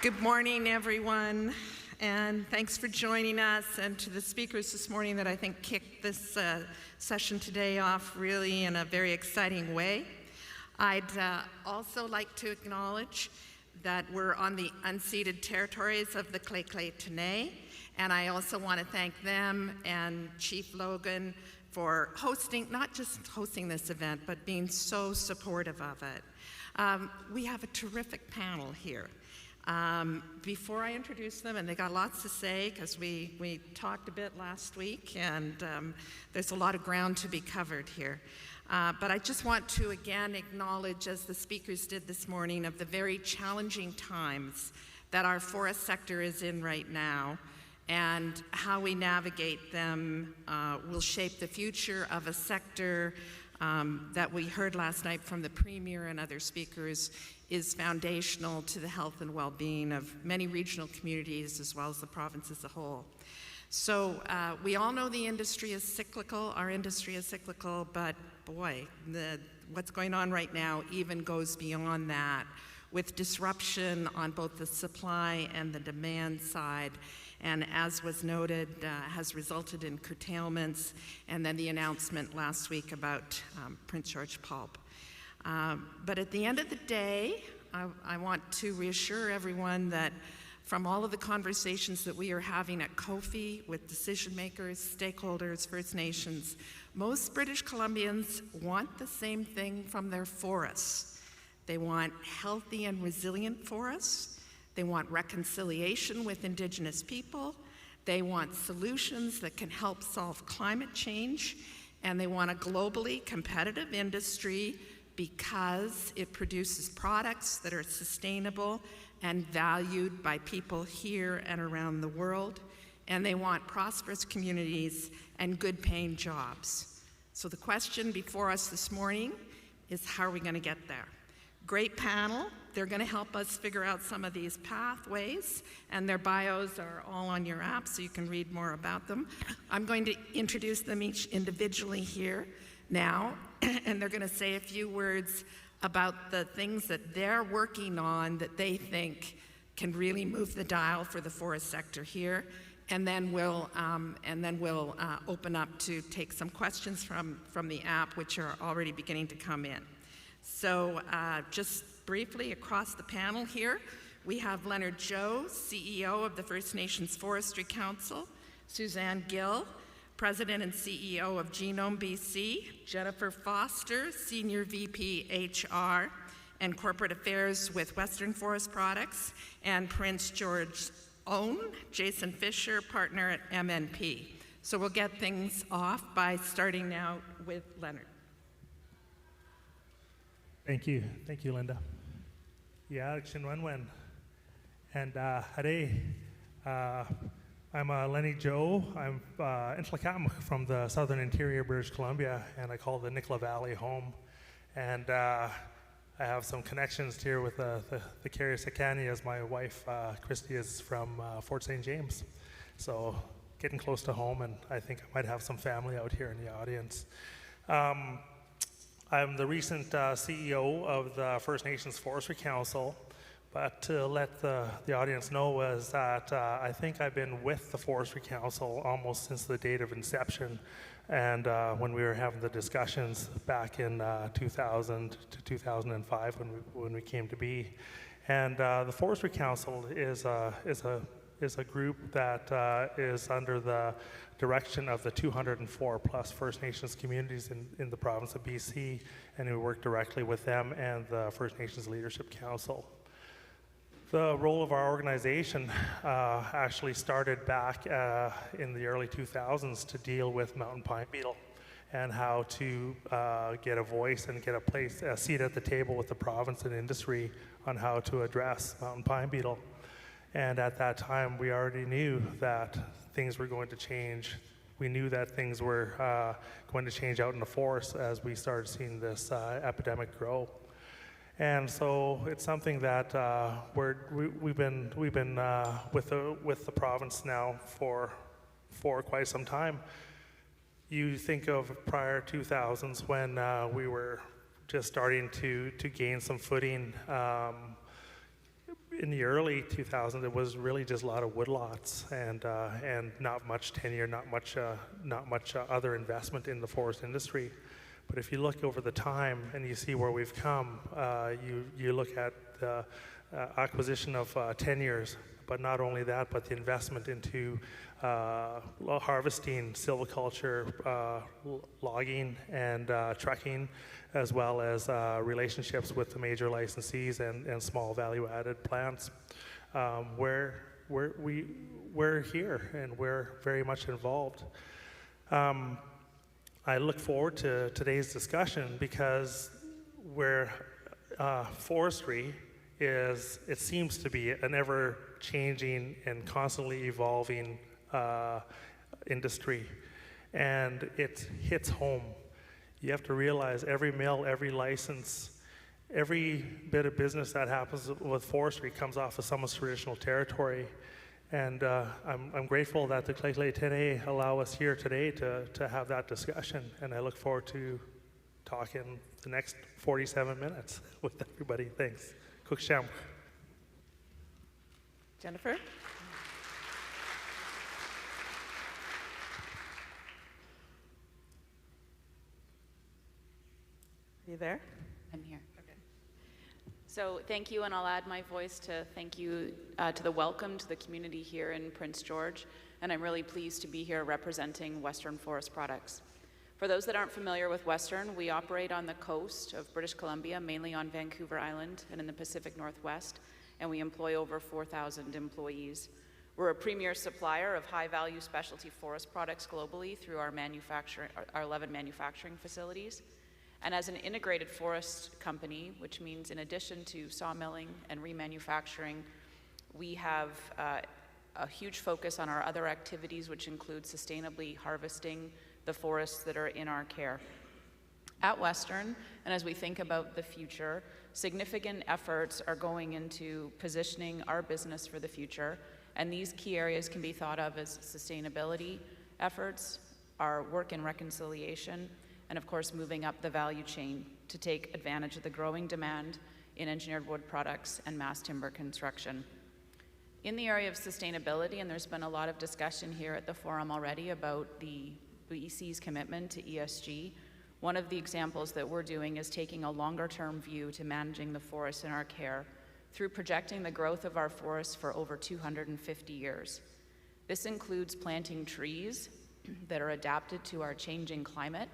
Good morning, everyone, and thanks for joining us, and to the speakers this morning that I think kicked this session today off really in a very exciting way. I'd also like to acknowledge that we're on the unceded territories of the Clay Tenay, and I also want to thank them and Chief Logan for not just hosting this event, but being so supportive of it. We have a terrific panel here. Before I introduce them, and they got lots to say because we talked a bit last week, and there's a lot of ground to be covered here. But I just want to again acknowledge, as the speakers did this morning, of the very challenging times that our forest sector is in right now, and how we navigate them will shape the future of a sector that we heard last night from the Premier and other speakers is foundational to the health and well-being of many regional communities as well as the province as a whole. So we all know the industry is cyclical, our industry is cyclical, but boy, what's going on right now even goes beyond that, with disruption on both the supply and the demand side, and as was noted, has resulted in curtailments, and then the announcement last week about Prince George pulp. But at the end of the day, I want to reassure everyone that from all of the conversations that we are having at Coady with decision makers, stakeholders, First Nations, most British Columbians want the same thing from their forests. They want healthy and resilient forests. They want reconciliation with Indigenous people. They want solutions that can help solve climate change. And they want a globally competitive industry because it produces products that are sustainable and valued by people here and around the world. And they want prosperous communities and good paying jobs. So the question before us this morning is, how are we going to get there? Great panel. They're going to help us figure out some of these pathways, and their bios are all on your app, so you can read more about them. I'm going to introduce them each individually here now, and they're going to say a few words about the things that they're working on that they think can really move the dial for the forest sector here, and then we'll open up to take some questions from the app, which are already beginning to come in. So just briefly across the panel here, we have Lennard Joe, CEO of the First Nations Forestry Council, Suzanne Gill, President and CEO of Genome BC, Jennifer Foster, Senior VP HR and Corporate Affairs with Western Forest Products, and Prince George's own Jason Fisher, partner at MNP. So we'll get things off by starting now with Lennard. Thank you, Linda. Yeah, Chinwenwen. And hare, I'm Lenny Joe. I'm Intlakam from the southern interior British Columbia, and I call the Nicola Valley home. And I have some connections here with the Carrie-Sakani, as my wife, Christy, is from Fort St. James. So getting close to home, and I think I might have some family out here in the audience. I'm the recent CEO of the First Nations Forestry Council, but to let the audience know is that I think I've been with the Forestry Council almost since the date of inception, and when we were having the discussions back in 2000 to 2005 when we came to be. And the Forestry Council is a group that is under the direction of the 204 plus First Nations communities in the province of BC, and we work directly with them and the First Nations Leadership Council. The role of our organization actually started back in the early 2000s to deal with mountain pine beetle and how to get a voice and get a seat at the table with the province and industry on how to address mountain pine beetle. And at that time, we already knew that things were going to change. We knew that things were going to change out in the forest as we started seeing this epidemic grow. And so it's something that we've been with the province now for quite some time. You think of prior 2000s when we were just starting to gain some footing in the early 2000s, it was really just a lot of woodlots and not much tenure, not much other investment in the forest industry. But if you look over the time and you see where we've come, you look at the acquisition of tenures, but not only that, but the investment into harvesting, silviculture, logging, and trucking, as well as relationships with the major licensees and small value-added plants. We're here and we're very much involved. I look forward to today's discussion because forestry it seems to be an ever-changing and constantly evolving industry, and it hits home. You have to realize every mill, every license, every bit of business that happens with forestry comes off of someone's traditional territory. And I'm grateful that the Lheidli T'enneh allow us here today to have that discussion, and I look forward to talking the next 47 minutes with everybody. Thanks. Kuksham. Jennifer? Are you there? I'm here. Okay. So thank you, and I'll add my voice to thank you to the welcome to the community here in Prince George, and I'm really pleased to be here representing Western Forest Products. For those that aren't familiar with Western, we operate on the coast of British Columbia, mainly on Vancouver Island and in the Pacific Northwest, and we employ over 4,000 employees. We're a premier supplier of high-value specialty forest products globally through our 11 manufacturing facilities. And as an integrated forest company, which means in addition to sawmilling and remanufacturing, we have a huge focus on our other activities, which include sustainably harvesting the forests that are in our care. At Western, and as we think about the future, significant efforts are going into positioning our business for the future, and these key areas can be thought of as sustainability efforts, our work in reconciliation, and of course moving up the value chain to take advantage of the growing demand in engineered wood products and mass timber construction. In the area of sustainability, and there's been a lot of discussion here at the forum already about the BC's commitment to ESG, one of the examples that we're doing is taking a longer-term view to managing the forests in our care through projecting the growth of our forests for over 250 years. This includes planting trees that are adapted to our changing climate,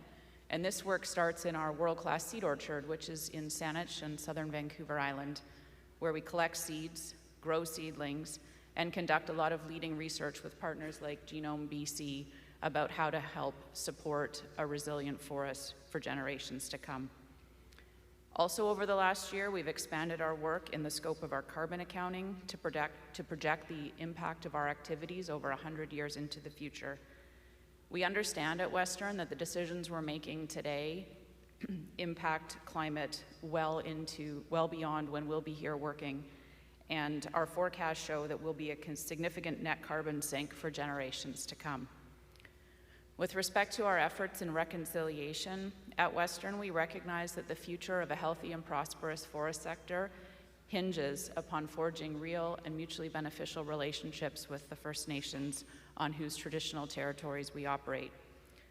and this work starts in our world-class seed orchard, which is in Saanich and southern Vancouver Island, where we collect seeds, grow seedlings, and conduct a lot of leading research with partners like Genome BC about how to help support a resilient forest for generations to come. Also, over the last year, we've expanded our work in the scope of our carbon accounting to project the impact of our activities over 100 years into the future. We understand at Western that the decisions we're making today impact climate well beyond when we'll be here working, and our forecasts show that we'll be a significant net carbon sink for generations to come. With respect to our efforts in reconciliation, at Western we recognize that the future of a healthy and prosperous forest sector hinges upon forging real and mutually beneficial relationships with the First Nations on whose traditional territories we operate.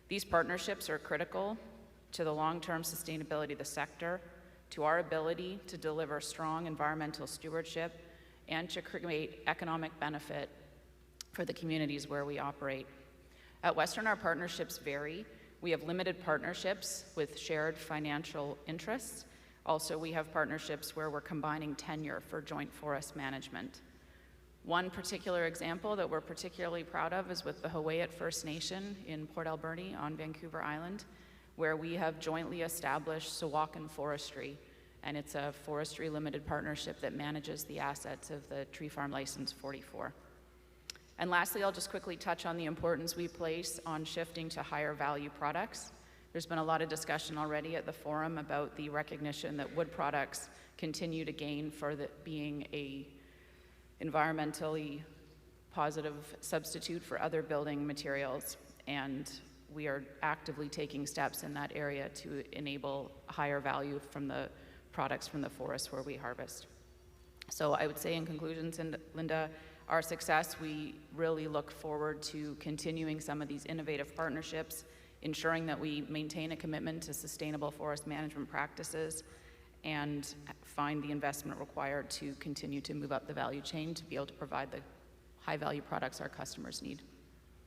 These partnerships are critical to the long-term sustainability of the sector, to our ability to deliver strong environmental stewardship, and to create economic benefit for the communities where we operate. At Western, our partnerships vary. We have limited partnerships with shared financial interests. Also, we have partnerships where we're combining tenure for joint forest management. One particular example that we're particularly proud of is with the Hawaiiat First Nation in Port Alberni on Vancouver Island, where we have jointly established Sawakan Forestry, and it's a forestry limited partnership that manages the assets of the Tree Farm License 44. And lastly, I'll just quickly touch on the importance we place on shifting to higher value products. There's been a lot of discussion already at the forum about the recognition that wood products continue to gain for being a environmentally positive substitute for other building materials, and we are actively taking steps in that area to enable higher value from the products from the forests where we harvest. So I would say in conclusion, Linda, our success, we really look forward to continuing some of these innovative partnerships, ensuring that we maintain a commitment to sustainable forest management practices, and find the investment required to continue to move up the value chain to be able to provide the high-value products our customers need.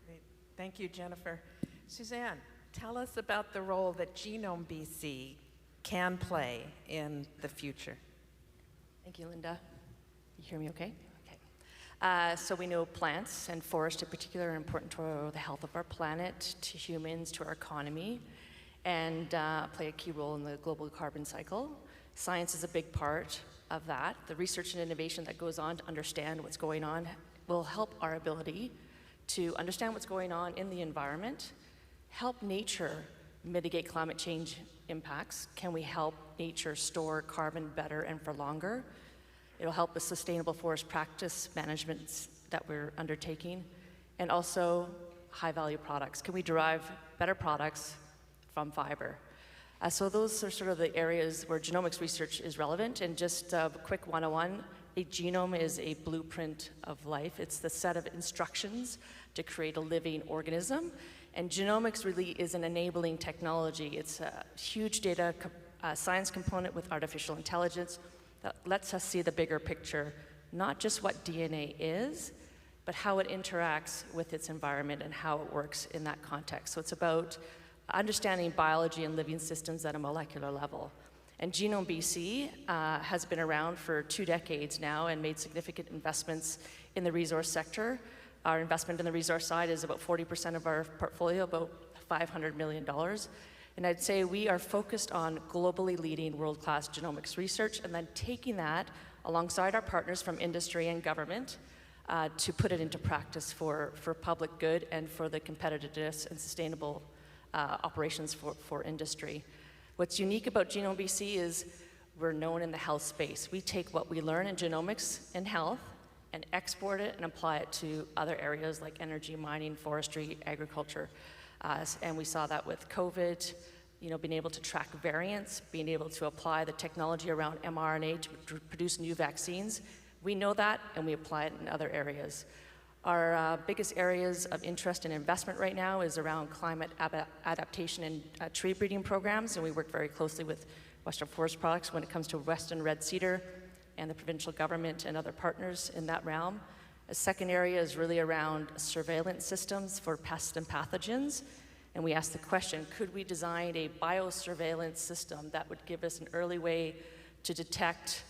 Great. Thank you, Jennifer. Suzanne, tell us about the role that Genome BC can play in the future. Thank you, Linda. You hear me okay? So we know plants and forests in particular are important to the health of our planet, to humans, to our economy, and play a key role in the global carbon cycle. Science is a big part of that. The research and innovation that goes on to understand what's going on will help our ability to understand what's going on in the environment, help nature mitigate climate change impacts. Can we help nature store carbon better and for longer? It'll help with sustainable forest practice management that we're undertaking, and also high-value products. Can we derive better products from fiber? So those are sort of the areas where genomics research is relevant. And just a quick 101, a genome is a blueprint of life. It's the set of instructions to create a living organism. And genomics really is an enabling technology. It's a huge data science component with artificial intelligence that lets us see the bigger picture, not just what DNA is, but how it interacts with its environment and how it works in that context. So it's about understanding biology and living systems at a molecular level. And Genome BC has been around for 2 decades now and made significant investments in the resource sector. Our investment in the resource side is about 40% of our portfolio, about $500 million. And I'd say we are focused on globally leading world-class genomics research and then taking that alongside our partners from industry and government to put it into practice for public good and for the competitiveness and sustainable operations for industry. What's unique about Genome BC is we're known in the health space. We take what we learn in genomics and health and export it and apply it to other areas like energy, mining, forestry, agriculture. And we saw that with COVID, being able to track variants, being able to apply the technology around mRNA to produce new vaccines. We know that, and we apply it in other areas. Our biggest areas of interest and investment right now is around climate adaptation and tree breeding programs, and we work very closely with Western Forest Products when it comes to Western red cedar and the provincial government and other partners in that realm. A second area is really around surveillance systems for pests and pathogens, and we asked the question, could we design a biosurveillance system that would give us an early way to detect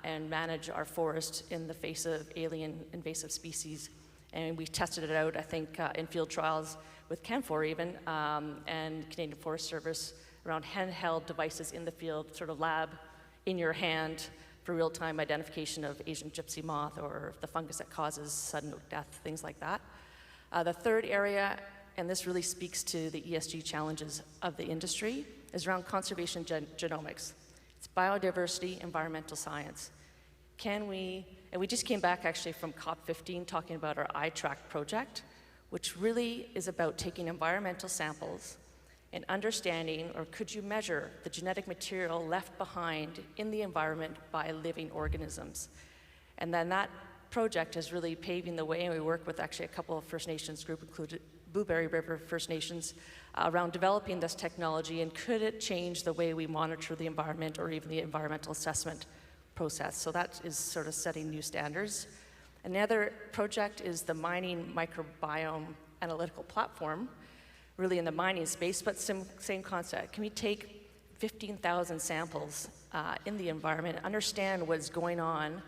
and manage our forest in the face of alien invasive species? And we tested it out, I think, in field trials with CANFOR even, and Canadian Forest Service around handheld devices in the field, sort of lab in your hand for real-time identification of Asian gypsy moth or the fungus that causes sudden oak death, things like that. The third area, and this really speaks to the ESG challenges of the industry, is around conservation genomics. It's biodiversity, environmental science. And we just came back actually from COP15 talking about our iTrack project, which really is about taking environmental samples and understanding, or could you measure the genetic material left behind in the environment by living organisms? And then that project is really paving the way, and we work with actually a couple of First Nations groups, including Blueberry River First Nations, around developing this technology, and could it change the way we monitor the environment or even the environmental assessment process? So that is sort of setting new standards. Another project is the mining microbiome analytical platform, really in the mining space, but same concept. Can we take 15,000 samples in the environment, understand what's going on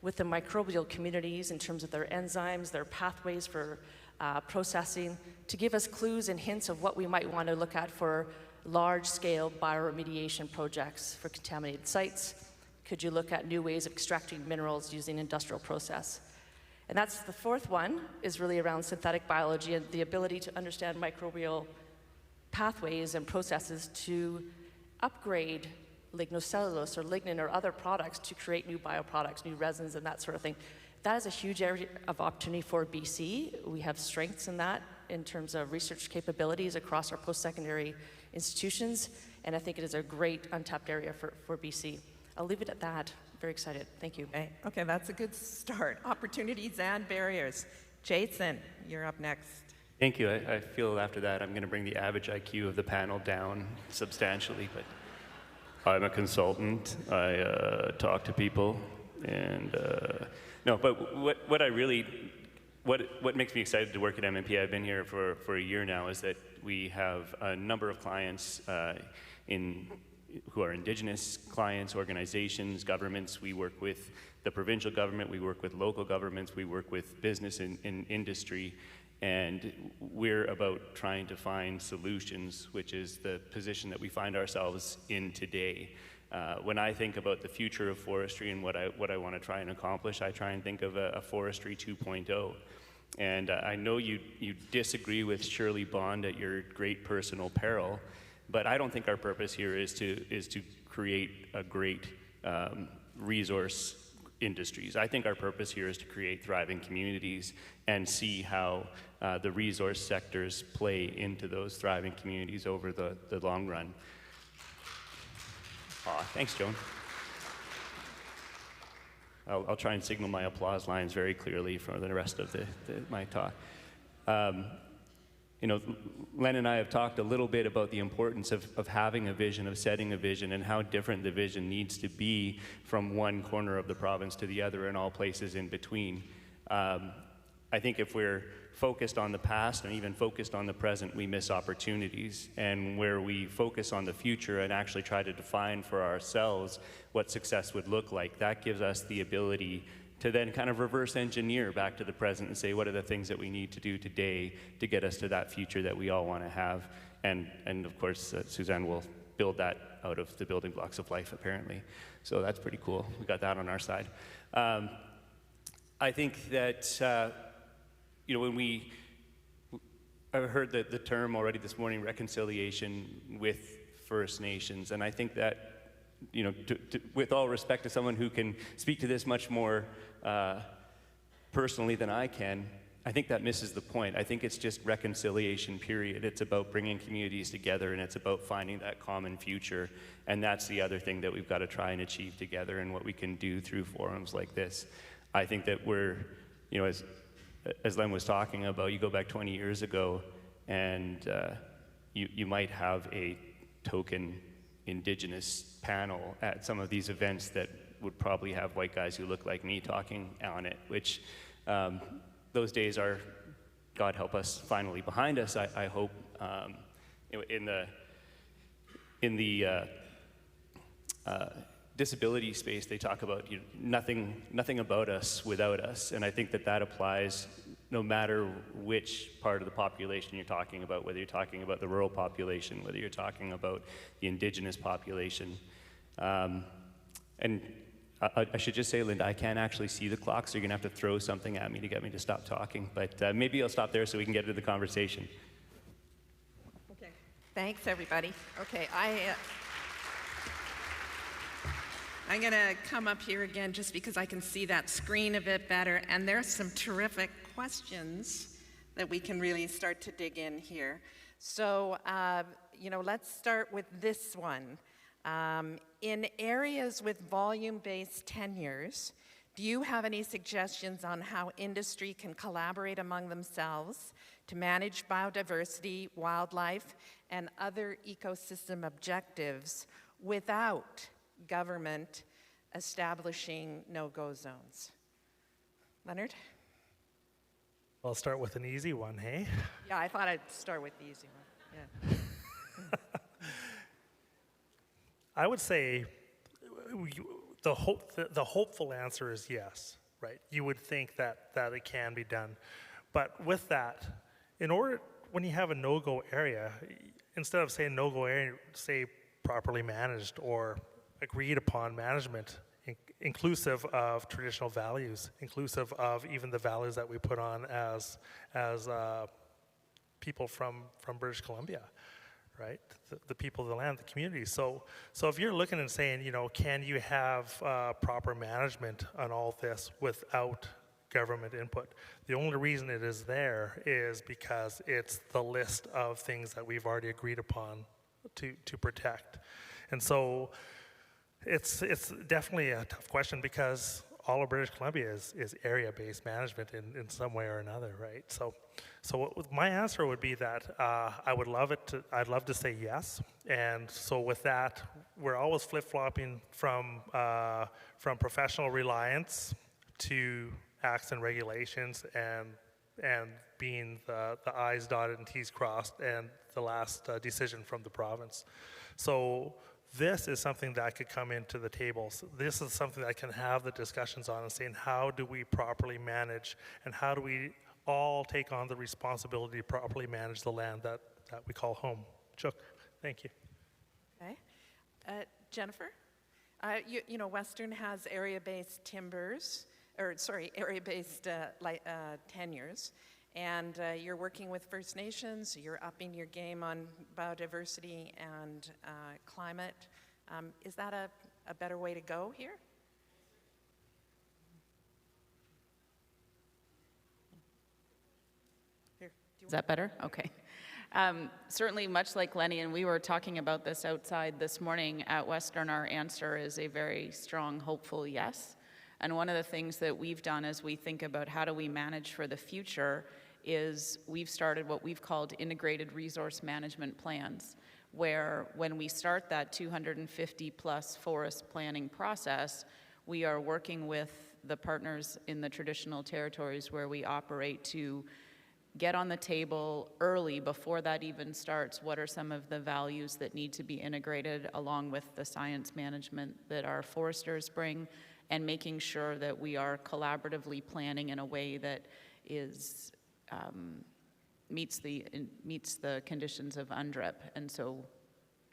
with the microbial communities in terms of their enzymes, their pathways for processing, to give us clues and hints of what we might want to look at for large-scale bioremediation projects for contaminated sites? Could you look at new ways of extracting minerals using industrial process? And that's the fourth one, is really around synthetic biology and the ability to understand microbial pathways and processes to upgrade lignocellulose or lignin or other products to create new bioproducts, new resins and that sort of thing. That is a huge area of opportunity for BC. We have strengths in that in terms of research capabilities across our post-secondary institutions, and I think it is a great untapped area for BC. I'll leave it at that. very excited. Thank you. Okay, that's a good start. Opportunities and barriers. Jason, you're up next. Thank you. I feel after that I'm going to bring the average IQ of the panel down substantially, but I'm a consultant. I talk to people, and no, but what makes me excited to work at MMP, I've been here for a year now, is that we have a number of clients who are Indigenous clients, organizations, governments. We work with the provincial government, we work with local governments, we work with business and industry, and we're about trying to find solutions, which is the position that we find ourselves in today. When I think about the future of forestry and what I want to try and accomplish, I try and think of a Forestry 2.0. And I know you disagree with Shirley Bond at your great personal peril, but I don't think our purpose here is to create a great resource industries. I think our purpose here is to create thriving communities and see how the resource sectors play into those thriving communities over the long run. Aw, thanks, Joan. I'll try and signal my applause lines very clearly for the rest of my talk. You know, Len and I have talked a little bit about the importance of having a vision, of setting a vision, and how different the vision needs to be from one corner of the province to the other and all places in between. I think if we're focused on the past and even focused on the present, we miss opportunities. And where we focus on the future and actually try to define for ourselves what success would look like, that gives us the ability to then kind of reverse engineer back to the present and say, what are the things that we need to do today to get us to that future that we all want to have? And of course, Suzanne will build that out of the building blocks of life, apparently. So that's pretty cool. We got that on our side. I think that, you know, when I've heard the term already this morning, reconciliation with First Nations, and I think that, you know, with all respect to someone who can speak to this much more personally than I can, I think that misses the point. I think it's just reconciliation, period. It's about bringing communities together, and it's about finding that common future. And that's the other thing that we've got to try and achieve together, and what we can do through forums like this. I think that we're, you know, as Len was talking about, you go back 20 years ago, and you might have a token Indigenous panel at some of these events that would probably have white guys who look like me talking on it, which those days are, God help us, finally behind us, I hope. In the disability space, they talk about, you know, nothing about us without us, and I think that applies no matter which part of the population you're talking about, whether you're talking about the rural population, whether you're talking about the Indigenous population. And I should just say, Linda, I can't actually see the clock, so you're going to have to throw something at me to get me to stop talking. But maybe I'll stop there so we can get into the conversation. Okay. Thanks, everybody. Okay, I'm going to come up here again just because I can see that screen a bit better, and there's some terrific questions that we can really start to dig in here. So, you know, let's start with this one. In areas with volume-based tenures, do you have any suggestions on how industry can collaborate among themselves to manage biodiversity, wildlife, and other ecosystem objectives without government establishing no-go zones? Lennard? I'll start with an easy one, hey? Yeah, I thought I'd start with the easy one. Yeah. I would say the hopeful answer is yes, right? You would think that it can be done. But with that, when you have a no-go area, instead of saying no-go area, say properly managed or agreed upon management, inclusive of traditional values, inclusive of even the values that we put on as people from British Columbia, right? The people of the land, the community. So if you're looking and saying, you know, can you have proper management on all this without government input? The only reason it is there is because it's the list of things that we've already agreed upon to protect. And so It's definitely a tough question because all of British Columbia is area-based management in some way or another, right? So my answer would be that I'd love to say yes, and so with that, we're always flip-flopping from professional reliance to acts and regulations, and being the I's dotted and T's crossed, and the last decision from the province. So this is something that could come into the table. So this is something that I can have the discussions on and saying, how do we properly manage, and how do we all take on the responsibility to properly manage the land that we call home? Chuck, thank you. Okay. Jennifer? You know, Western has area-based area-based tenures, and you're working with First Nations, you're upping your game on biodiversity and climate. Is that a better way to go here? Is that better? Okay. Certainly, much like Lenny, and we were talking about this outside this morning at Western, our answer is a very strong, hopeful yes. And one of the things that we've done as we think about how do we manage for the future is we've started what we've called integrated resource management plans, where when we start that 250 plus forest planning process, we are working with the partners in the traditional territories where we operate to get on the table early, before that even starts, what are some of the values that need to be integrated along with the science management that our foresters bring, and making sure that we are collaboratively planning in a way that is meets the conditions of UNDRIP. And so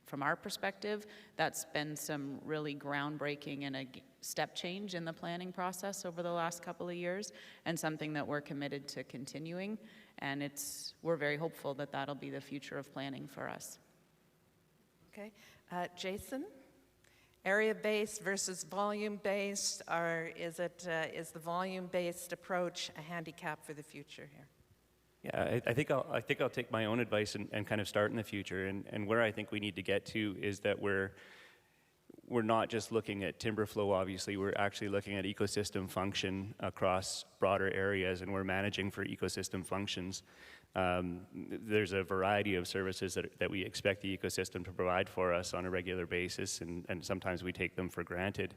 from our perspective, that's been some really groundbreaking and a step change in the planning process over the last couple of years, and something that we're committed to continuing. And we're very hopeful that that'll be the future of planning for us. Okay. Jason? Area-based versus volume-based, or is the volume-based approach a handicap for the future here? Yeah, I think I'll take my own advice and kind of start in the future. And where I think we need to get to is that we're not just looking at timber flow, obviously, we're actually looking at ecosystem function across broader areas, and we're managing for ecosystem functions. There's a variety of services that we expect the ecosystem to provide for us on a regular basis, and sometimes we take them for granted.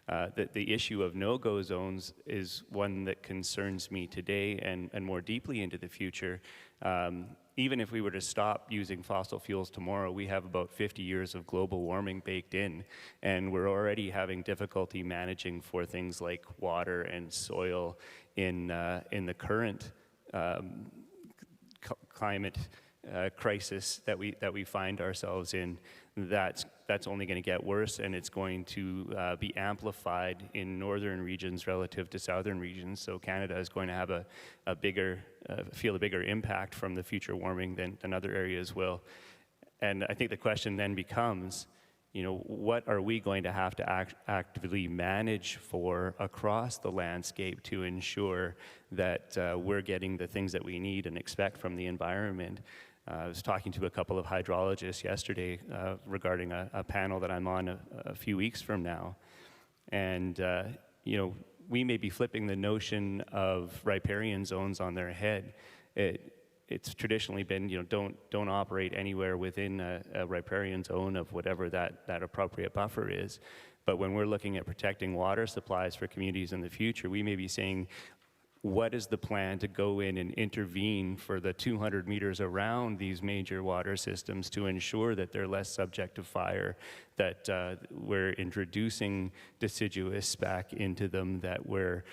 The issue of no-go zones is one that concerns me today and more deeply into the future. Even if we were to stop using fossil fuels tomorrow, we have about 50 years of global warming baked in, and we're already having difficulty managing for things like water and soil in the current climate crisis that we find ourselves in. That's only going to get worse, and it's going to be amplified in northern regions relative to southern regions. So Canada is going to have feel a bigger impact from the future warming than other areas will. And I think the question then becomes, what are we going to have to actively manage for across the landscape to ensure that we're getting the things that we need and expect from the environment? I was talking to a couple of hydrologists yesterday regarding a panel that I'm on a few weeks from now. And, we may be flipping the notion of riparian zones on their head. It's traditionally been, don't operate anywhere within a riparian zone of whatever that appropriate buffer is. But when we're looking at protecting water supplies for communities in the future, we may be saying, what is the plan to go in and intervene for the 200 meters around these major water systems to ensure that they're less subject to fire, that we're introducing deciduous back into them, that we're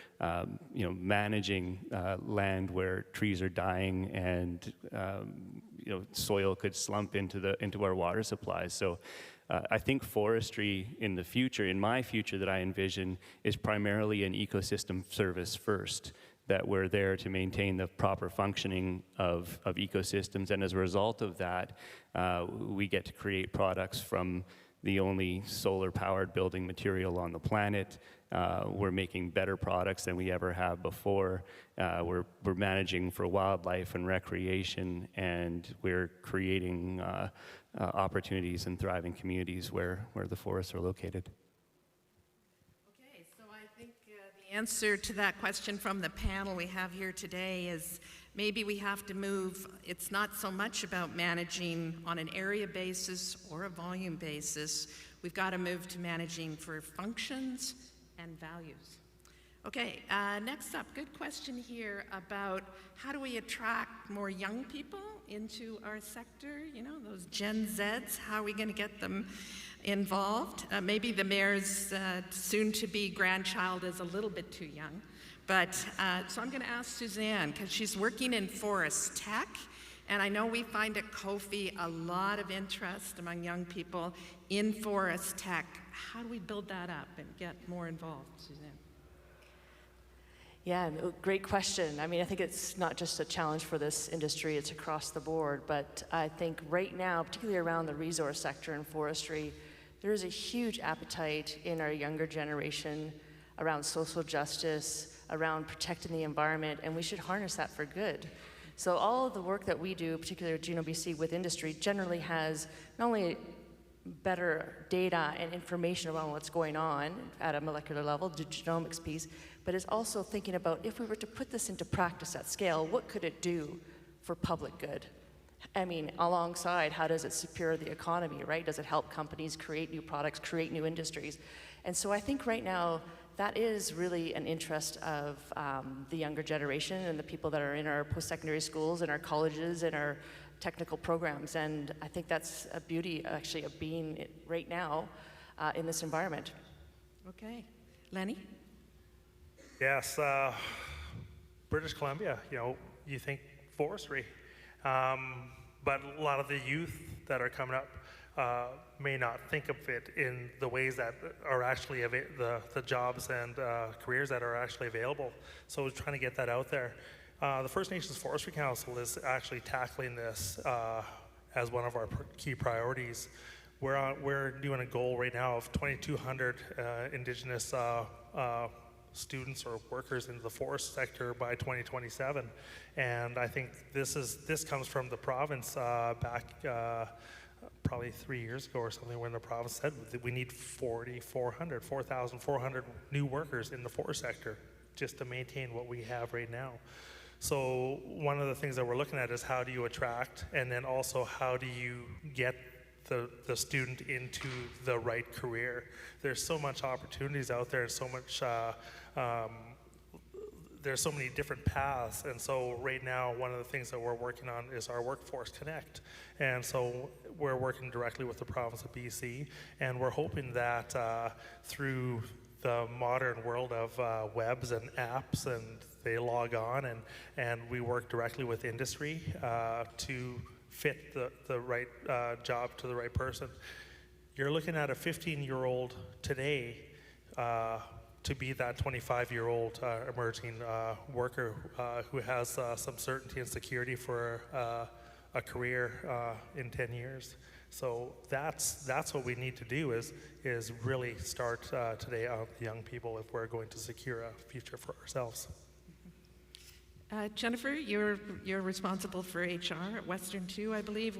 managing land where trees are dying and soil could slump into our water supplies. So I think forestry in the future, in my future that I envision, is primarily an ecosystem service first, that we're there to maintain the proper functioning of ecosystems. And as a result of that, we get to create products from the only solar-powered building material on the planet. We're making better products than we ever have before. We're managing for wildlife and recreation, and we're creating opportunities and thriving communities where the forests are located. Answer to that question from the panel we have here today is maybe we have to move, it's not so much about managing on an area basis or a volume basis. We've got to move to managing for functions and values. Okay, next up, good question here about how do we attract more young people into our sector? You know, those Gen Zs, how are we going to get them involved? Maybe the mayor's soon-to-be grandchild is a little bit too young. But, so I'm going to ask Suzanne, because she's working in forest tech, and I know we find at Coady a lot of interest among young people in forest tech. How do we build that up and get more involved, Suzanne? Yeah, great question. I mean, I think it's not just a challenge for this industry, it's across the board. But I think right now, particularly around the resource sector and forestry, there is a huge appetite in our younger generation around social justice, around protecting the environment, and we should harness that for good. So all of the work that we do, particularly at Genome BC with industry, generally has not only better data and information around what's going on at a molecular level, the genomics piece, but is also thinking about if we were to put this into practice at scale, what could it do for public good? I mean, alongside, how does it secure the economy, right? Does it help companies create new products, create new industries? And so I think right now, that is really an interest of the younger generation and the people that are in our post-secondary schools and our colleges and our technical programs. And I think that's a beauty, actually, of being right now in this environment. Okay. Lenny? Yes, British Columbia, you know, you think forestry. But a lot of the youth that are coming up may not think of it in the ways that are actually the jobs and careers that are actually available. So we're trying to get that out there. The First Nations Forestry Council is actually tackling this as one of our key priorities. We're doing a goal right now of 2,200 Indigenous students or workers into the forest sector by 2027, and I think this comes from the province back probably 3 years ago or something, when the province said that we need 4,400 new workers in the forest sector just to maintain what we have right now. So one of the things that we're looking at is how do you attract, and then also how do you get the student into the right career. There's so much opportunities out there, and so much there's so many different paths. And so right now, one of the things that we're working on is our Workforce Connect. And so we're working directly with the province of BC, and we're hoping that through the modern world of webs and apps, and they log on, and we work directly with industry to fit the right job to the right person. You're looking at a 15-year-old today to be that 25-year-old emerging worker who has some certainty and security for a career in 10 years. So that's what we need to do is really start today on the young people if we're going to secure a future for ourselves. Jennifer, you're responsible for HR at Western too, I believe.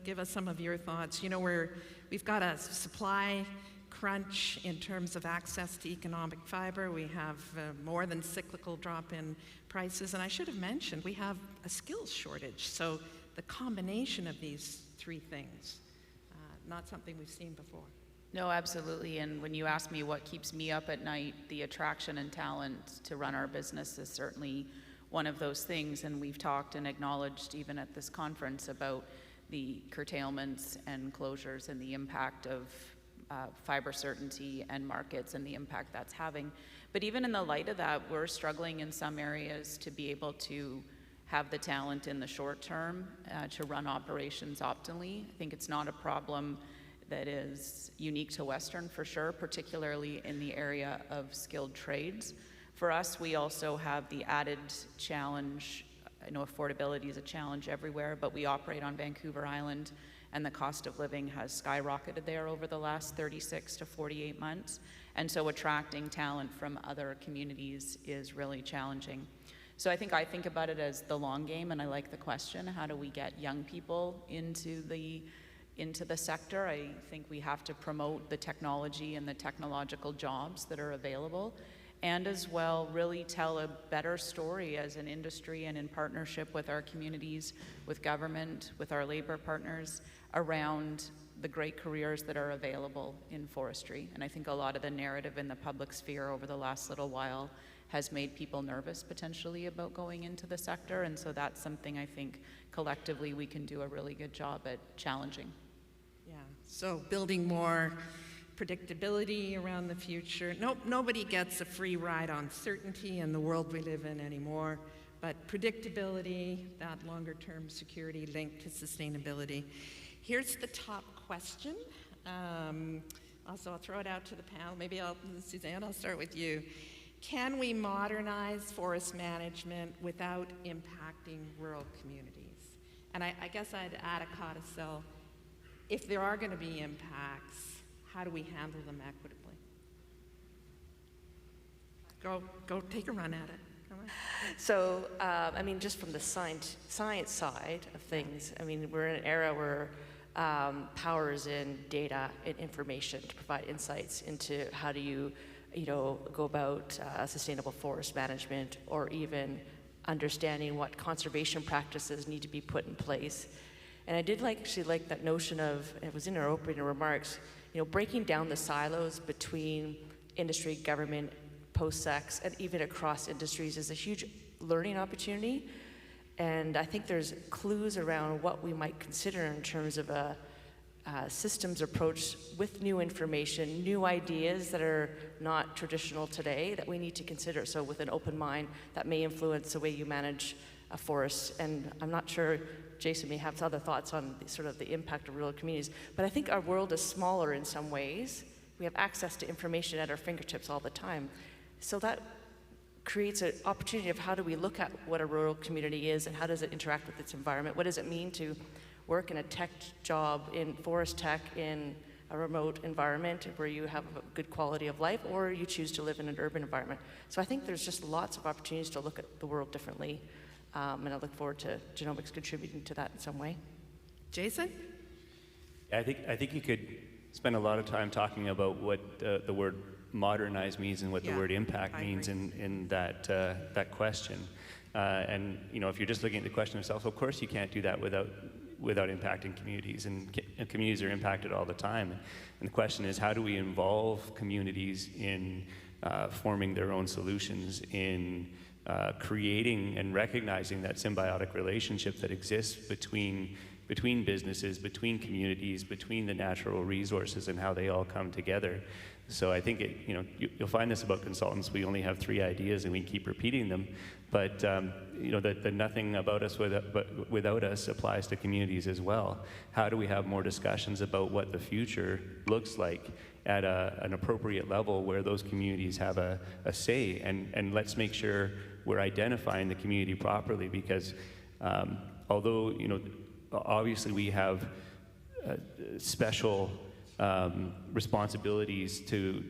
Give us some of your thoughts. You know, we've got a supply crunch in terms of access to economic fiber. We have more than cyclical drop in prices, and I should have mentioned we have a skills shortage. So the combination of these three things, not something we've seen before. No, absolutely. And when you ask me what keeps me up at night, the attraction and talent to run our business is certainly one of those things. And we've talked and acknowledged even at this conference about the curtailments and closures and the impact of fiber certainty and markets and the impact that's having. But even in the light of that, we're struggling in some areas to be able to have the talent in the short term to run operations optimally. I think it's not a problem that is unique to Western for sure, particularly in the area of skilled trades. For us, we also have the added challenge. I know affordability is a challenge everywhere, but we operate on Vancouver Island, and the cost of living has skyrocketed there over the last 36 to 48 months. And so attracting talent from other communities is really challenging. So I think about it as the long game, and I like the question, how do we get young people into the sector? I think we have to promote the technology and the technological jobs that are available. and as well really tell a better story as an industry and in partnership with our communities, with government, with our labor partners around the great careers that are available in forestry. And I think a lot of the narrative in the public sphere over the last little while has made people nervous potentially about going into the sector, and so that's something I think collectively we can do a really good job at challenging. Yeah, so building more predictability around the future. Nobody gets a free ride on certainty in the world we live in anymore, but predictability, that longer term security linked to sustainability. Here's the top question. Also, I'll throw it out to the panel. Maybe Suzanne, I'll start with you. Can we modernize forest management without impacting rural communities? And I guess I'd add a codicil. If there are going to be impacts, how do we handle them equitably? Go take a run at it. Come on. So, I mean, just from the science side of things, I mean, we're in an era where power is in data and information to provide insights into how do you go about sustainable forest management, or even understanding what conservation practices need to be put in place. And I did actually like that notion of, it was in our opening remarks, breaking down the silos between industry, government, post-sex, and even across industries is a huge learning opportunity. And I think there's clues around what we might consider in terms of a systems approach with new information, new ideas that are not traditional today that we need to consider. So with an open mind, that may influence the way you manage a forest. And I'm not sure, Jason may have other thoughts on sort of the impact of rural communities, but I think our world is smaller in some ways. We have access to information at our fingertips all the time. So that creates an opportunity of how do we look at what a rural community is and how does it interact with its environment? What does it mean to work in a tech job in forest tech in a remote environment where you have a good quality of life, or you choose to live in an urban environment? So I think there's just lots of opportunities to look at the world differently, and I look forward to genomics contributing to that in some way. Jason? I think you could spend a lot of time talking about what the word modernize means and what the word impact means in that question. And if you're just looking at the question itself, of course you can't do that without impacting communities, and communities are impacted all the time. And the question is, how do we involve communities in forming their own solutions, in creating and recognizing that symbiotic relationship that exists between businesses, between communities, between the natural resources, and how they all come together. So I think you'll find this about consultants. We only have 3 ideas and we keep repeating them, but the nothing about us without us applies to communities as well. How do we have more discussions about what the future looks like at an appropriate level where those communities have a say, and let's make sure we're identifying the community properly, because although obviously we have special responsibilities to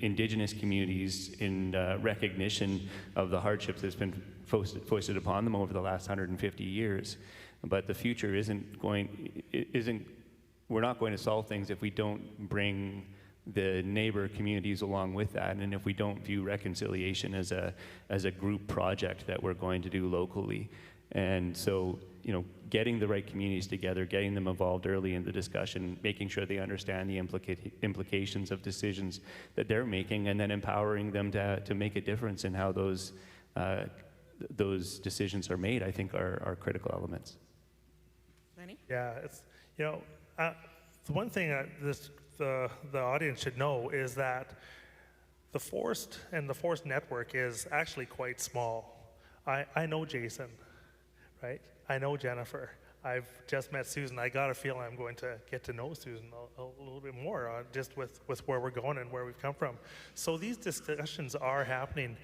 Indigenous communities in recognition of the hardships that's been foisted upon them over the last 150 years. But the future we're not going to solve things if we don't bring the neighbor communities along with that, and if we don't view reconciliation as a group project that we're going to do locally. And so, getting the right communities together, getting them involved early in the discussion, making sure they understand the implications of decisions that they're making, and then empowering them to make a difference in how those decisions are made, I think are critical elements. Lenny? Yeah, it's the one thing that the audience should know is that the forest and the forest network is actually quite small. I know Jason, right? I know Jennifer. I've just met Susan. I got a feeling I'm going to get to know Susan a little bit more, just with where we're going and where we've come from. So these discussions are happening.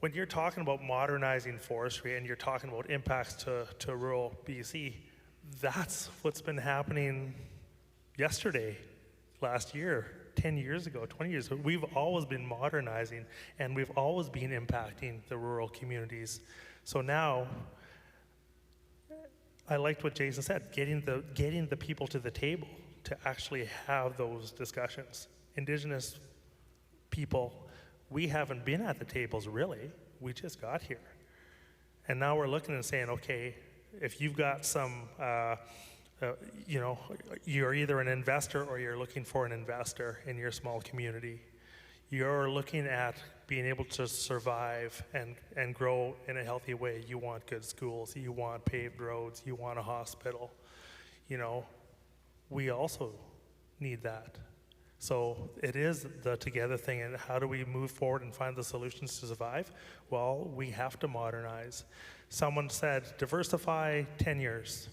When you're talking about modernizing forestry and you're talking about impacts to rural BC, that's what's been happening yesterday, last year, 10 years ago, 20 years ago. We've always been modernizing, and we've always been impacting the rural communities. So now, I liked what Jason said, getting the people to the table to actually have those discussions. Indigenous people we haven't been at the tables really. We just got here. And now we're looking and saying, okay, if you've got some, you're either an investor or you're looking for an investor in your small community. You're looking at being able to survive and grow in a healthy way. You want good schools, you want paved roads, you want a hospital. We also need that. So it is the together thing, and how do we move forward and find the solutions to survive? Well, we have to modernize. Someone said, diversify tenures.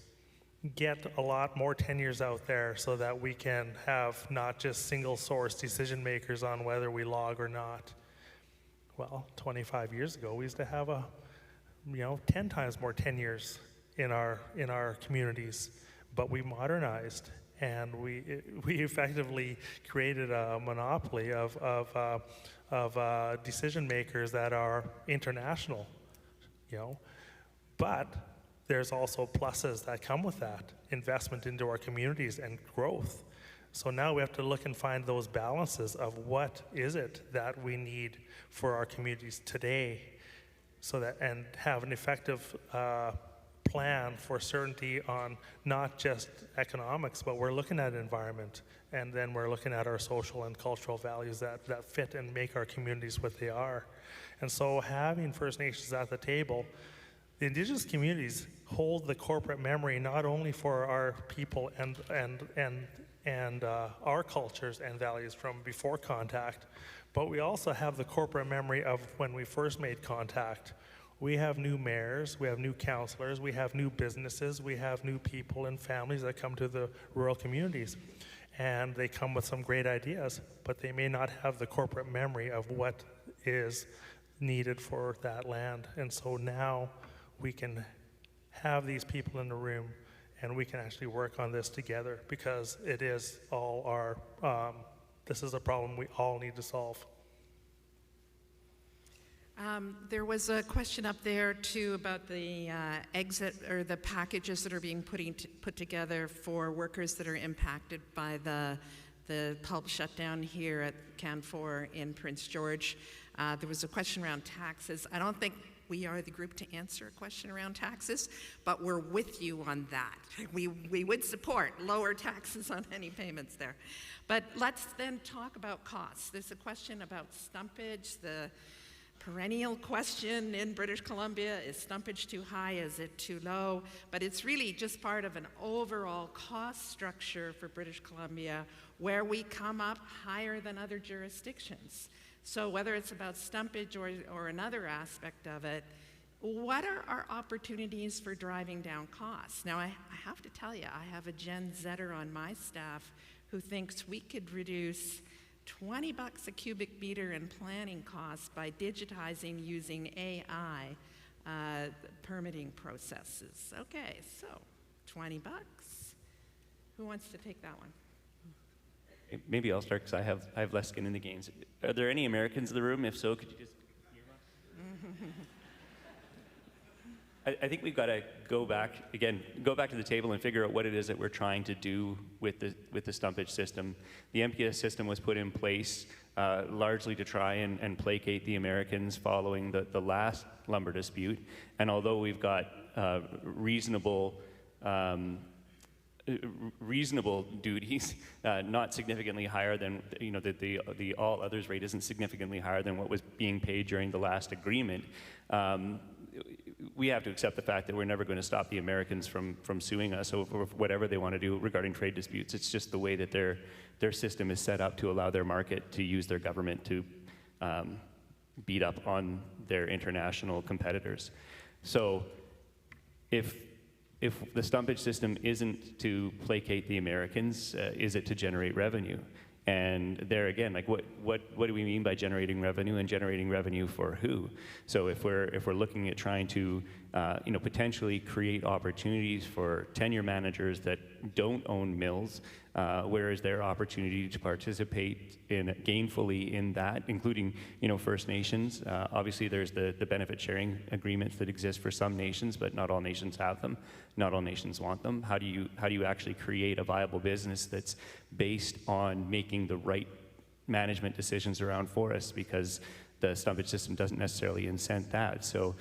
Get a lot more tenures out there so that we can have not just single source decision makers on whether we log or not. Well, 25 years ago, we used to have 10 times more tenures in our communities, but we modernized. And we effectively created a monopoly of decision makers that are international, But there's also pluses that come with that, investment into our communities and growth. So now we have to look and find those balances of what is it that we need for our communities today, and have an effective plan for certainty on not just economics, but we're looking at environment, and then we're looking at our social and cultural values that fit and make our communities what they are. And so having First Nations at the table, the Indigenous communities hold the corporate memory not only for our people and our cultures and values from before contact, but we also have the corporate memory of when we first made contact. We have new mayors, we have new councillors, we have new businesses, we have new people and families that come to the rural communities. And they come with some great ideas, but they may not have the corporate memory of what is needed for that land. And so now we can have these people in the room and we can actually work on this together, because it is all our, this is a problem we all need to solve. There was a question up there too about the exit or the packages that are being put together for workers that are impacted by the pulp shutdown here at Canfor in Prince George. There was a question around taxes. I don't think we are the group to answer a question around taxes, but we're with you on that. We would support lower taxes on any payments there. But let's then talk about costs. There's a question about stumpage, the perennial question in British Columbia. Is stumpage too high? Is it too low? But it's really just part of an overall cost structure for British Columbia where we come up higher than other jurisdictions. So whether it's about stumpage or another aspect of it, what are our opportunities for driving down costs? Now, I have to tell you, I have a Gen Zer on my staff who thinks we could reduce $20 a cubic meter in planning costs by digitizing using AI permitting processes. Okay, so $20. Who wants to take that one? Maybe I'll start because I have less skin in the game. Are there any Americans in the room? If so, could you just... I think we've got to go back to the table and figure out what it is that we're trying to do with the stumpage system. The MPS system was put in place largely to try and placate the Americans following the last lumber dispute. And although we've got reasonable duties, not significantly higher than, the all others rate isn't significantly higher than what was being paid during the last agreement. We have to accept the fact that we're never going to stop the Americans from suing us over whatever they want to do regarding trade disputes. It's just the way that their system is set up to allow their market to use their government to beat up on their international competitors. So if the stumpage system isn't to placate the Americans, is it to generate revenue? And there again, like what do we mean by generating revenue, and generating revenue for who? So if we're looking at trying to potentially create opportunities for tenure managers that don't own mills, where is their opportunity to participate gainfully in that, including First Nations? Obviously, there's the benefit sharing agreements that exist for some nations, but not all nations have them. Not all nations want them. How do you actually create a viable business that's based on making the right management decisions around forests? Because the stumpage system doesn't necessarily incent that. So,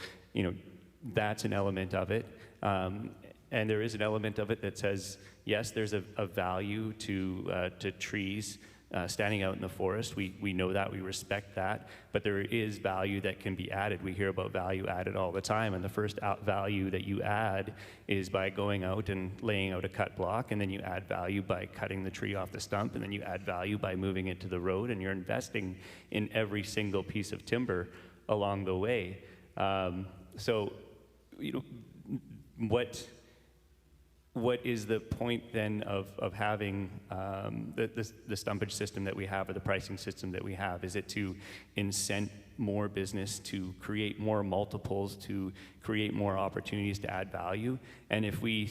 that's an element of it. And there is an element of it that says, yes, there's a value to trees standing out in the forest. We know that, we respect that, but there is value that can be added. We hear about value added all the time, and the first value that you add is by going out and laying out a cut block, and then you add value by cutting the tree off the stump, and then you add value by moving it to the road, and you're investing in every single piece of timber along the way. So, what is the point then of having the stumpage system that we have, or the pricing system that we have? Is it to incent more business, to create more multiples, to create more opportunities to add value? And if we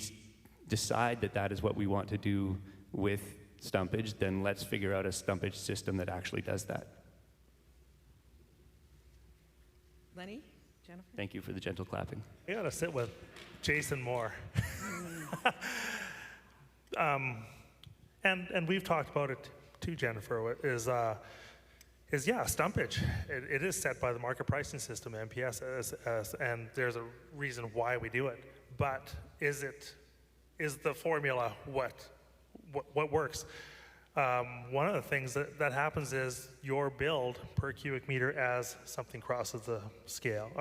decide that that is what we want to do with stumpage, then let's figure out a stumpage system that actually does that. Lenny? Jennifer? Thank you for the gentle clapping. I gotta sit with Jason more. And we've talked about it too, Jennifer, is stumpage. It is set by the market pricing system, MPS, and there's a reason why we do it. But is the formula what works? One of the things that happens is your build per cubic meter as something crosses the scale,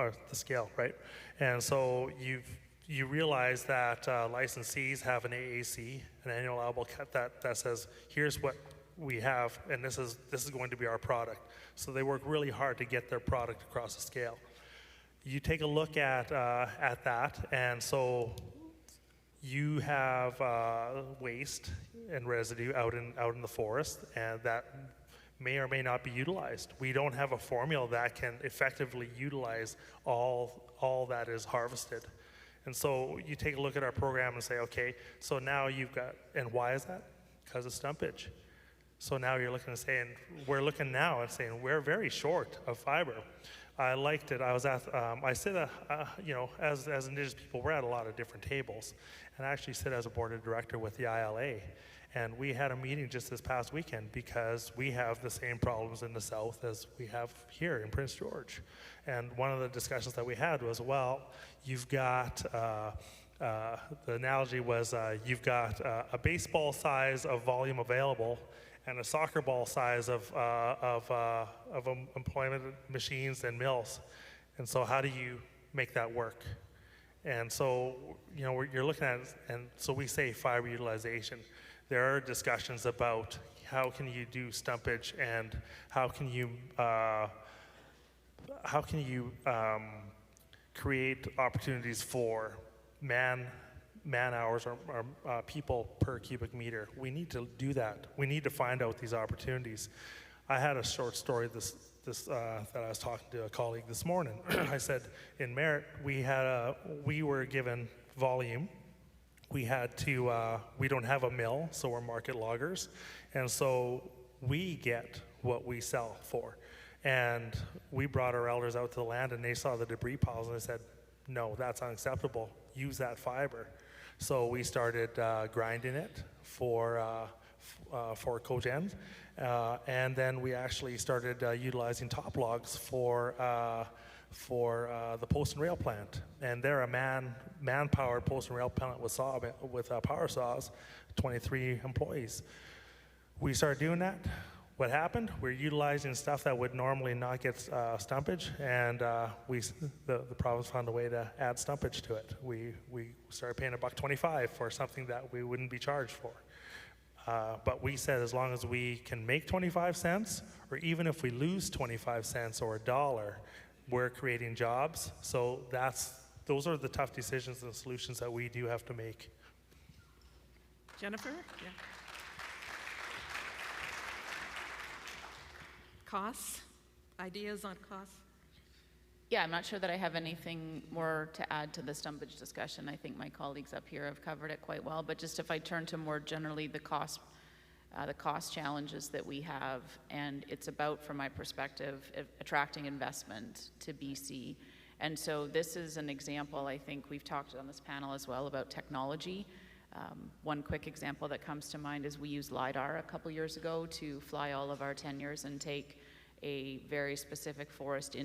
right? And so you realize that licensees have an AAC, an annual allowable cut, that says, here's what we have, and this is going to be our product. So they work really hard to get their product across the scale. You take a look at that, and so you have waste and residue out in the forest, and that may or may not be utilized. We don't have a formula that can effectively utilize all that is harvested. And so you take a look at our program and say, okay, so now you've got, and why is that? Because of stumpage. So now you're looking and saying, we're looking now and saying, we're very short of fiber. I liked it. I was at, I sit, as Indigenous people, we're at a lot of different tables. And I actually sit as a board of director with the ILA. And we had a meeting just this past weekend because we have the same problems in the south as we have here in Prince George. And one of the discussions that we had was, well, you've got, the analogy was you've got a baseball size of volume available and a soccer ball size of employment machines and mills. And so how do you make that work? And so, you're looking at it, and so we say fiber utilization. There are discussions about how can you do stumpage and how can you create opportunities for man hours or people per cubic meter. We need to do that. We need to find out these opportunities. I had a short story that I was talking to a colleague this morning. I said in Merritt we were given volume. We had to, we don't have a mill, so we're market loggers. And so we get what we sell for. And we brought our elders out to the land and they saw the debris piles and they said, no, that's unacceptable. Use that fiber. So we started grinding it for cogen. And then we actually started utilizing top logs for the post and rail plant, and they're a man-powered post and rail plant with power saws, 23 employees. We started doing that. What happened? We're utilizing stuff that would normally not get stumpage, and the province found a way to add stumpage to it. We started paying $1.25 for something that we wouldn't be charged for. But we said as long as we can make 25 cents, or even if we lose 25 cents or $1, we're creating jobs. So those are the tough decisions and solutions that we do have to make. Jennifer? Yeah. Costs? Ideas on costs? Yeah, I'm not sure that I have anything more to add to the stumpage discussion. I think my colleagues up here have covered it quite well. But just if I turn to more generally the cost challenges that we have, and it's about, from my perspective, attracting investment to BC. And so this is an example. I think we've talked on this panel as well about technology. One quick example that comes to mind is we used LiDAR a couple years ago to fly all of our tenures and take a very specific forest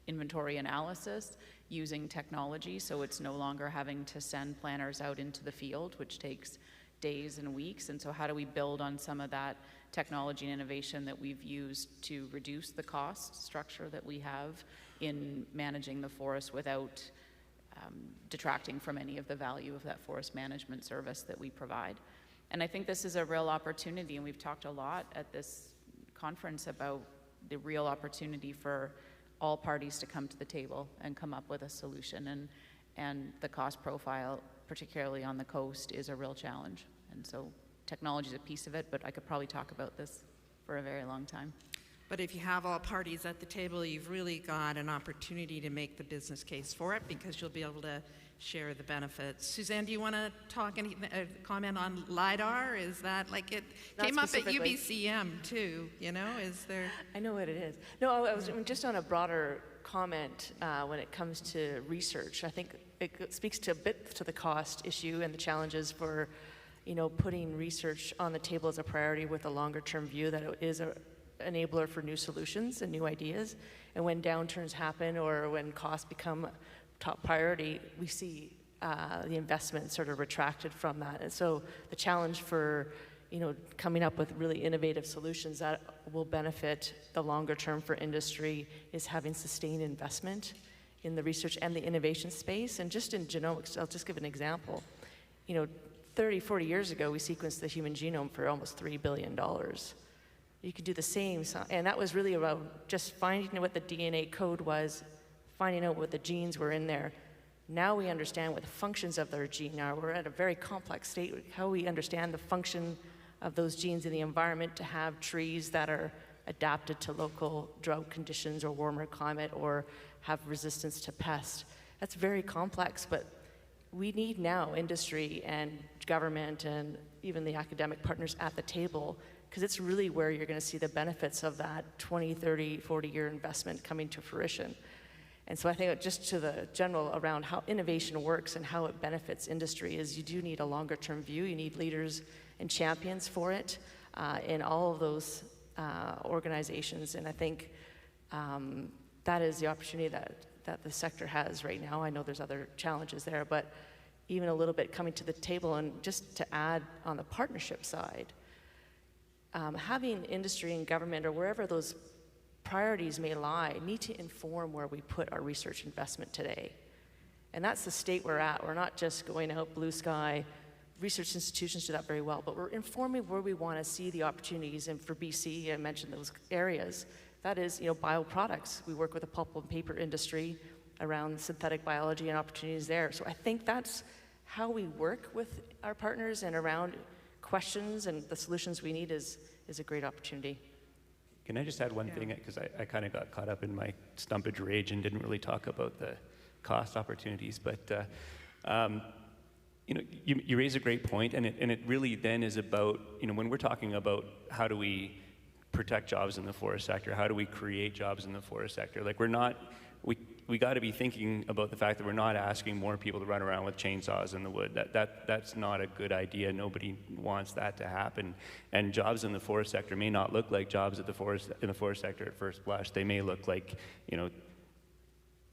inventory analysis using technology, so it's no longer having to send planners out into the field, which takes days and weeks. And so how do we build on some of that technology and innovation that we've used to reduce the cost structure that we have in managing the forest without detracting from any of the value of that forest management service that we provide. And I think this is a real opportunity, and we've talked a lot at this conference about the real opportunity for all parties to come to the table and come up with a solution. And the cost profile, particularly on the coast, is a real challenge. And so technology is a piece of it, but I could probably talk about this for a very long time. But if you have all parties at the table, you've really got an opportunity to make the business case for it, because you'll be able to share the benefits. Suzanne, do you want to comment on LiDAR? Is that like it Not came up at specifically. UBCM too, you know? Is there? I know what it is. No, I was just on a broader comment when it comes to research. I think it speaks to a bit to the cost issue and the challenges for, putting research on the table as a priority with a longer term view that it is an enabler for new solutions and new ideas. And when downturns happen or when costs become top priority, we see the investment sort of retracted from that. And so the challenge for coming up with really innovative solutions that will benefit the longer term for industry is having sustained investment in the research and the innovation space. And just in genomics, I'll just give an example. 30, 40 years ago, we sequenced the human genome for almost $3 billion. You could do the same, and that was really about just finding what the DNA code was, finding out what the genes were in there. Now we understand what the functions of their gene are. We're at a very complex state, how we understand the function of those genes in the environment to have trees that are adapted to local drought conditions or warmer climate or have resistance to pests. That's very complex, but we need now industry and government and even the academic partners at the table, because it's really where you're going to see the benefits of that 20, 30, 40-year investment coming to fruition. And so I think just to the general around how innovation works and how it benefits industry is you do need a longer term view. You need leaders and champions for it in all of those organizations. And I think that is the opportunity that the sector has right now. I know there's other challenges there, but even a little bit coming to the table. And just to add on the partnership side, having industry and government or wherever those priorities may lie need to inform where we put our research investment today. And that's the state we're at. We're not just going out blue sky. Research institutions do that very well, but we're informing where we want to see the opportunities. And for BC, I mentioned those areas. That is, bioproducts. We work with the pulp and paper industry around synthetic biology and opportunities there. So I think that's how we work with our partners and around questions and the solutions we need is a great opportunity. Can I just add one thing? Because I kind of got caught up in my stumpage rage and didn't really talk about the cost opportunities. But you raise a great point, and it really then is about when we're talking about how do we protect jobs in the forest sector, how do we create jobs in the forest sector? Like we got to be thinking about the fact that we're not asking more people to run around with chainsaws in the wood. That's not a good idea. Nobody wants that to happen. And jobs in the forest sector may not look like jobs in the forest sector at first blush. They may look like,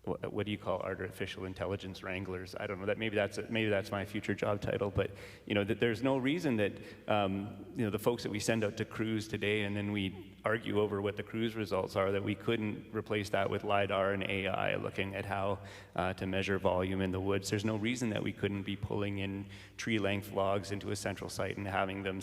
what do you call artificial intelligence wranglers? I don't know. Maybe that's my future job title. But that there's no reason that the folks that we send out to cruise today, and then we argue over what the cruise results are, that we couldn't replace that with LiDAR and AI, looking at how to measure volume in the woods. There's no reason that we couldn't be pulling in tree length logs into a central site and having them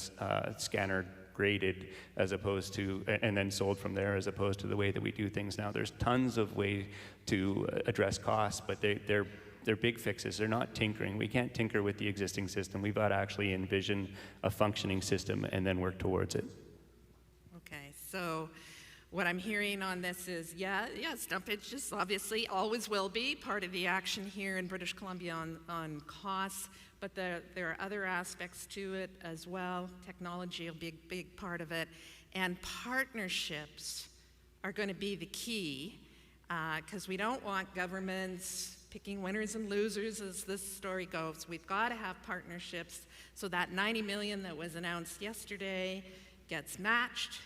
scanner graded as opposed to, and then sold from there, as opposed to the way that we do things now. There's tons of ways to address costs, but they're big fixes. They're not tinkering. We can't tinker with the existing system. We've got to actually envision a functioning system and then work towards it. Okay, so what I'm hearing on this is, stumpage just obviously always will be part of the action here in British Columbia on costs, but there are other aspects to it as well. Technology will be a big part of it, and partnerships are going to be the key, because we don't want governments picking winners and losers as this story goes. We've got to have partnerships so that $90 million that was announced yesterday gets matched,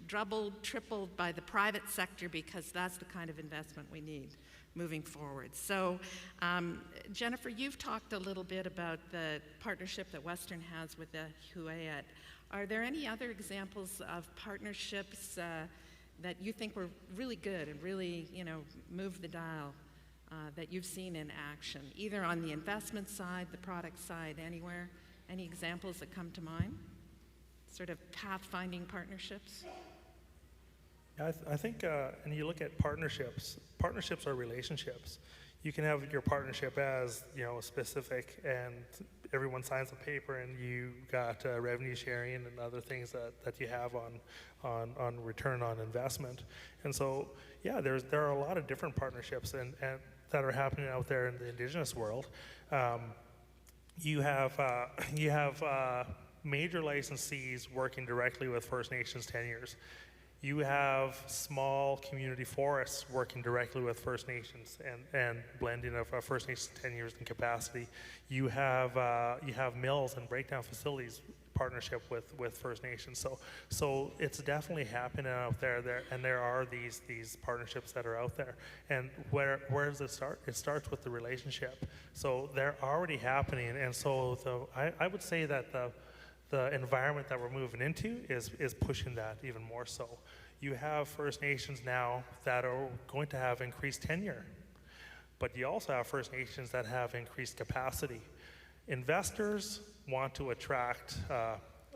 doubled, tripled by the private sector, because that's the kind of investment we need moving forward. So, Jennifer, you've talked a little bit about the partnership that Western has with the Huayet. Are there any other examples of partnerships that you think were really good and really, moved the dial that you've seen in action, either on the investment side, the product side, anywhere? Any examples that come to mind? Sort of pathfinding partnerships? I think, and you look at partnerships are relationships. You can have your partnership as, specific, and everyone signs a paper and you got revenue sharing and other things that you have on return on investment. And so, yeah, there are a lot of different partnerships and that are happening out there in the Indigenous world. You have major licensees working directly with First Nations tenures. You have small community forests working directly with First Nations and blending of First Nations tenures and capacity. You have mills and breakdown facilities partnership with First Nations. So it's definitely happening out there, and there are these partnerships that are out there. And where does it start? It starts with the relationship. So they're already happening, and so I would say that the environment that we're moving into is pushing that even more so. You have First Nations now that are going to have increased tenure, but you also have First Nations that have increased capacity. Investors want to attract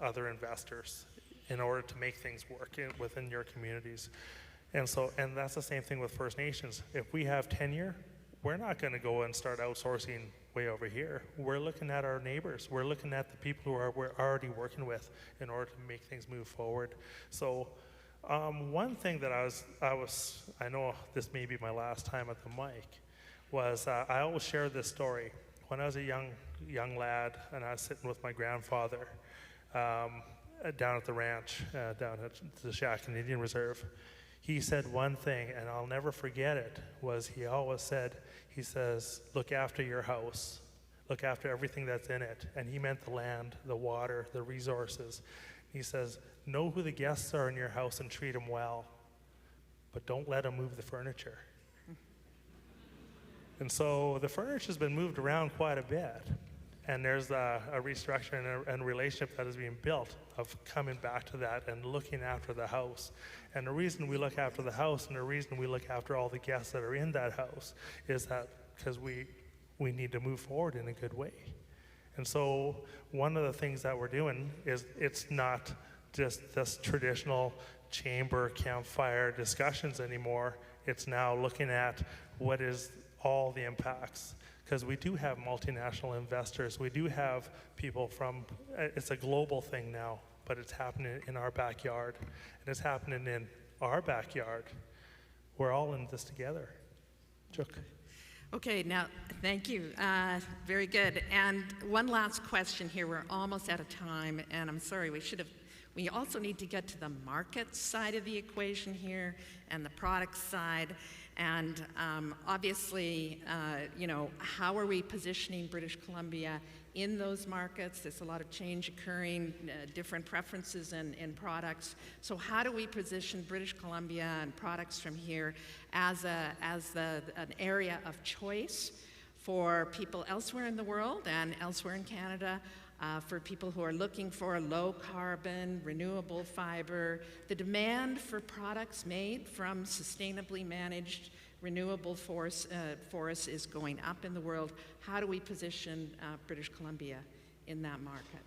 other investors in order to make things work within your communities. And that's the same thing with First Nations. If we have tenure, we're not going to go and start outsourcing way over here. We're looking at our neighbors. We're looking at the people who we're already working with in order to make things move forward. So one thing that I know this may be my last time at the mic, was I always share this story. When I was a young lad and I was sitting with my grandfather down at the ranch, down at the Shack in Indian Reserve, he said one thing, and I'll never forget it, was he always said, he says, look after your house, look after everything that's in it. And he meant the land, the water, the resources. He says, know who the guests are in your house and treat them well, but don't let them move the furniture. And so the furniture's been moved around quite a bit. And there's a restructuring and a relationship that is being built of coming back to that and looking after the house. And the reason we look after the house and the reason we look after all the guests that are in that house is that because we need to move forward in a good way. And so one of the things that we're doing is it's not just this traditional chamber campfire discussions anymore. It's now looking at what is all the impacts. Because we do have multinational investors. We do have people it's a global thing now, but it's happening in our backyard. And it's happening in our backyard. We're all in this together. Chuck. Okay, now, thank you. Very good. And one last question here. We're almost out of time, and I'm sorry, we also need to get to the market side of the equation here and the product side. And obviously, how are we positioning British Columbia in those markets? There's a lot of change occurring, different preferences in products. So how do we position British Columbia and products from here as an area of choice for people elsewhere in the world and elsewhere in Canada, for people who are looking for low carbon, renewable fiber? The demand for products made from sustainably managed renewable forests is going up in the world. How do we position British Columbia in that market?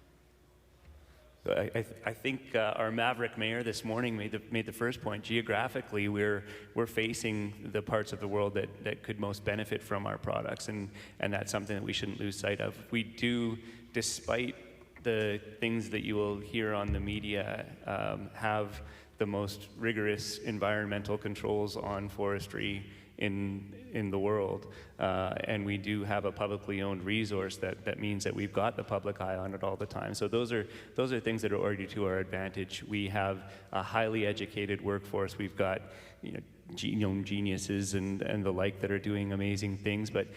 I think our maverick mayor this morning made the first point. Geographically, we're facing the parts of the world that could most benefit from our products, and that's something that we shouldn't lose sight of. We do, despite the things that you will hear on the media, have the most rigorous environmental controls on forestry in the world, and we do have a publicly owned resource that means that we've got the public eye on it all the time. So those are things that are already to our advantage. We have a highly educated workforce. We've got genome geniuses and the like that are doing amazing things, but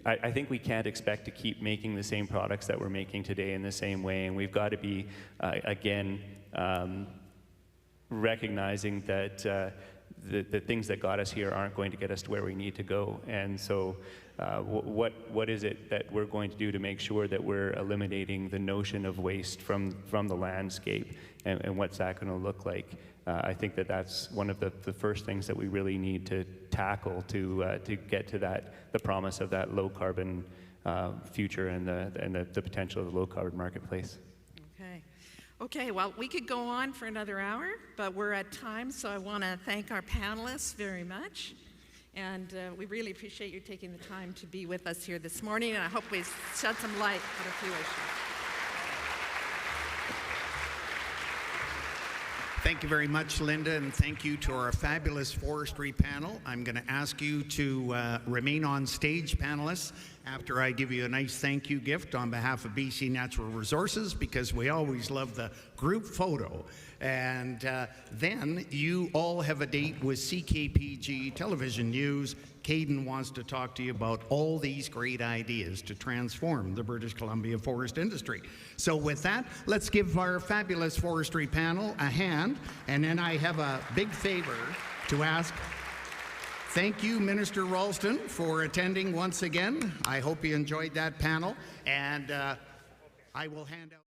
I think we can't expect to keep making the same products that we're making today in the same way, and we've got to be recognizing that the things that got us here aren't going to get us to where we need to go. And so what is it that we're going to do to make sure that we're eliminating the notion of waste from the landscape, and what's that going to look like? I think that's one of the first things that we really need to tackle to get to the promise of that low carbon future and the potential of the low carbon marketplace. Okay, well, we could go on for another hour, but we're at time, so I want to thank our panelists very much. And we really appreciate you taking the time to be with us here this morning, and I hope we shed some light on a few issues. Thank you very much, Linda, and thank you to our fabulous forestry panel. I'm going to ask you to remain on stage, panelists, after I give you a nice thank you gift on behalf of BC Natural Resources, because we always love the group photo. And then you all have a date with CKPG Television News. Caden wants to talk to you about all these great ideas to transform the British Columbia forest industry. So with that, let's give our fabulous forestry panel a hand. And then I have a big favor to ask. Thank you, Minister Ralston, for attending once again. I hope you enjoyed that panel. And I will hand out